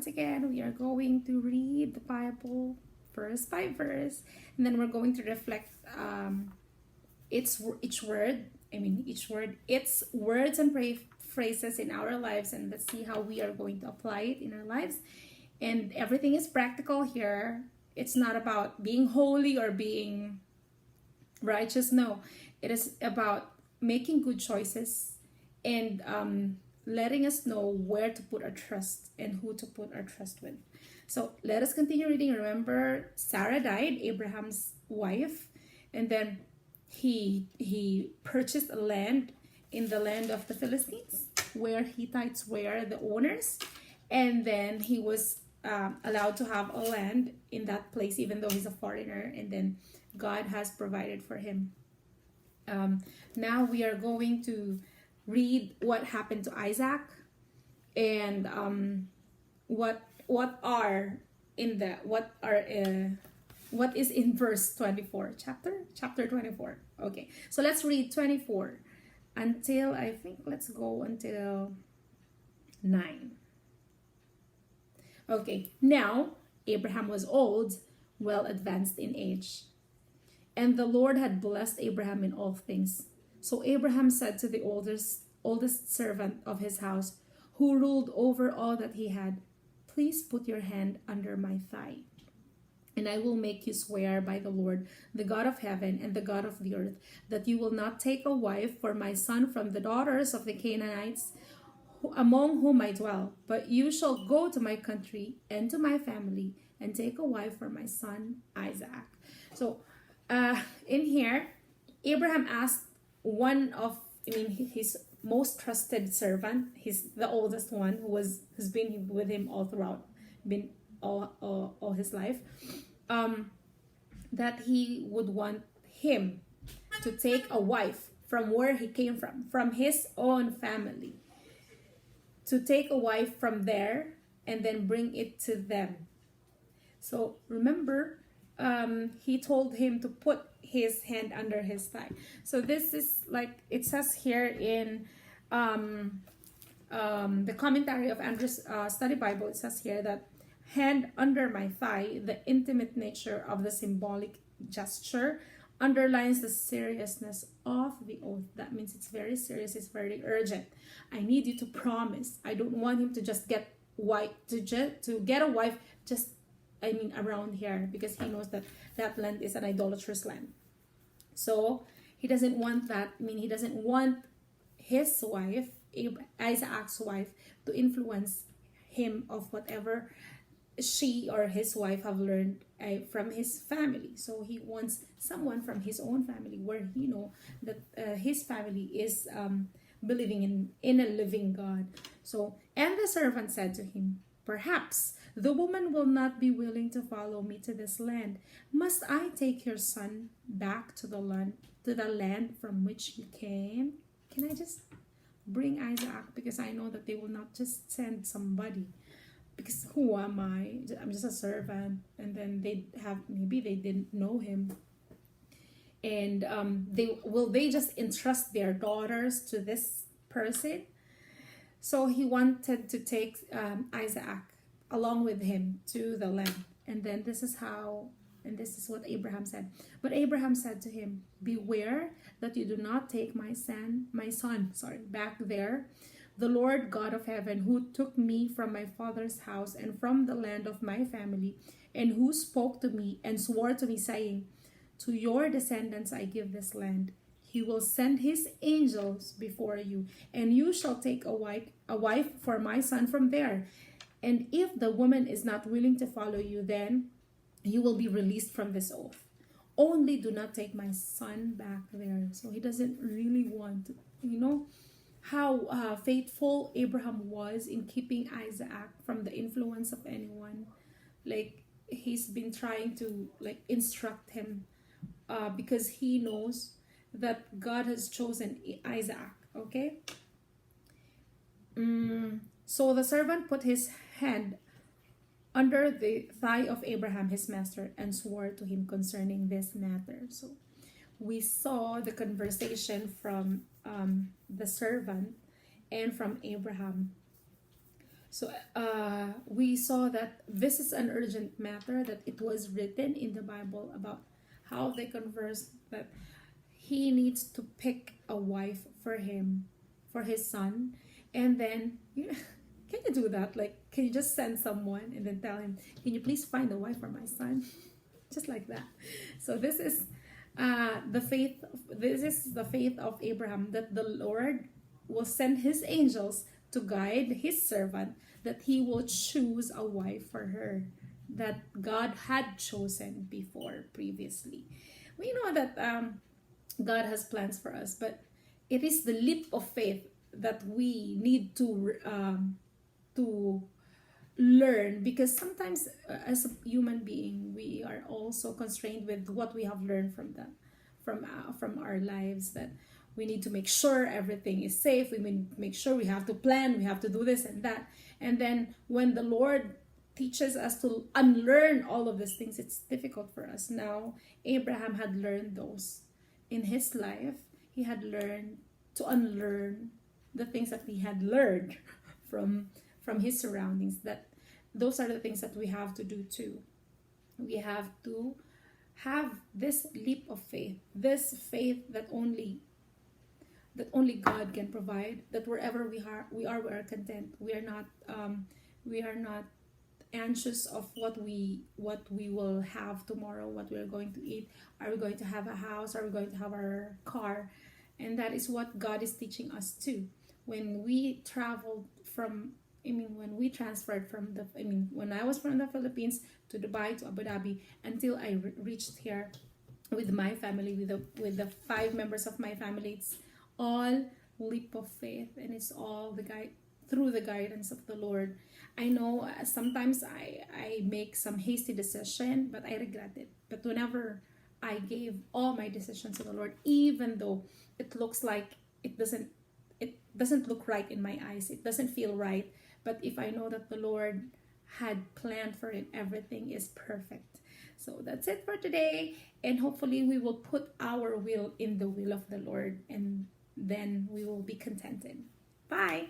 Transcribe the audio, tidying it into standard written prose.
once again, we are going to read the Bible verse by verse, and then we're going to reflect each word. Each word, its words and phrases in our lives, and let's see how we are going to apply it in our lives. And everything is practical here. It's not about being holy or being righteous. No, it is about making good choices and letting us know where to put our trust and who to put our trust with. So let us continue reading. Remember, Sarah died, Abraham's wife, and then he purchased a land in the land of the Philistines, where Hittites were the owners, and then he was allowed to have a land in that place, even though he's a foreigner, and then God has provided for him. Now we are going to read what happened to Isaac, and what is in verse 24, chapter 24. Okay, so let's read 24 until, I think, let's go until 9. Okay, now Abraham was old, well advanced in age, and the Lord had blessed Abraham in all things. So Abraham said to the oldest servant of his house, who ruled over all that he had, "Please put your hand under my thigh, and I will make you swear by the Lord, the God of heaven and the God of the earth, that you will not take a wife for my son from the daughters of the Canaanites among whom I dwell, but you shall go to my country and to my family and take a wife for my son Isaac." So in here, Abraham asked one of his most trusted servant, the oldest one, who's been with him all throughout, all his life, that he would want him to take a wife from where he came from his own family, to take a wife from there and then bring it to them. So remember, he told him to put his hand under his thigh. So this is like it says here in the commentary of Andrew's study Bible. It says here that hand under my thigh, the intimate nature of the symbolic gesture, underlines the seriousness of the oath. That means it's very serious, it's very urgent. I need you to promise. I don't want him to just get to get a wife around here, because he knows that that land is an idolatrous land. So he doesn't want that. He doesn't want his wife, Isaac's wife, to influence him of whatever she or his wife have learned from his family. So he wants someone from his own family, where he know that his family is believing in a living God. So, and the servant said to him, "Perhaps the woman will not be willing to follow me to this land. Must I take your son back to the land from which you came? Can I just bring Isaac? Because I know that they will not just send somebody. Because who am I? I'm just a servant." And then maybe they didn't know him. And they just entrust their daughters to this person? So he wanted to take Isaac along with him to the land. And then this is what Abraham said. But Abraham said to him, "Beware that you do not take my son, back there. The Lord God of heaven, who took me from my father's house and from the land of my family, and who spoke to me and swore to me, saying, 'To your descendants I give this land,' he will send his angels before you, and you shall take a wife for my son from there. And if the woman is not willing to follow you, then you will be released from this oath. Only do not take my son back there." So he doesn't really want how faithful Abraham was in keeping Isaac from the influence of anyone. Like, he's been trying to instruct him because he knows that God has chosen Isaac. Okay. So the servant put his hand under the thigh of Abraham, his master, and swore to him concerning this matter. So we saw the conversation from the servant and from Abraham. So we saw that this is an urgent matter, that it was written in the Bible about how they conversed, that he needs to pick a wife for him, for his son. And then, can you do that? Like, can you just send someone and then tell him, can you please find a wife for my son? Just like that. So this is the faith. This is the faith of Abraham, that the Lord will send his angels to guide his servant, that he will choose a wife for her that God had chosen before previously. We know that God has plans for us, but it is the leap of faith that we need to learn, because sometimes as a human being we are also constrained with what we have learned from our lives, that we need to make sure everything is safe, we make sure we have to plan, we have to do this and that. And then when the Lord teaches us to unlearn all of these things, it's difficult for us. Now Abraham had learned those in his life. He had learned to unlearn the things that he had learned from his surroundings. That those are the things that we have to do too. We have to have this leap of faith, this faith that only God can provide, that wherever we are content. We are not anxious of what we will have tomorrow, what we are going to eat. Are we going to have a house? Are we going to have our car? And that is what God is teaching us too. When we traveled when we transferred when I was from the Philippines to Dubai to Abu Dhabi, until I reached here with my family, with the 5 members of my family, it's all leap of faith, and it's all through the guidance of the Lord. I know sometimes I make some hasty decision, but I regret it. But whenever I gave all my decisions to the Lord, even though it looks like it doesn't look right in my eyes, it doesn't feel right, but if I know that the Lord had planned for it, everything is perfect. So that's it for today, and hopefully we will put our will in the will of the Lord, and then we will be contented. Bye.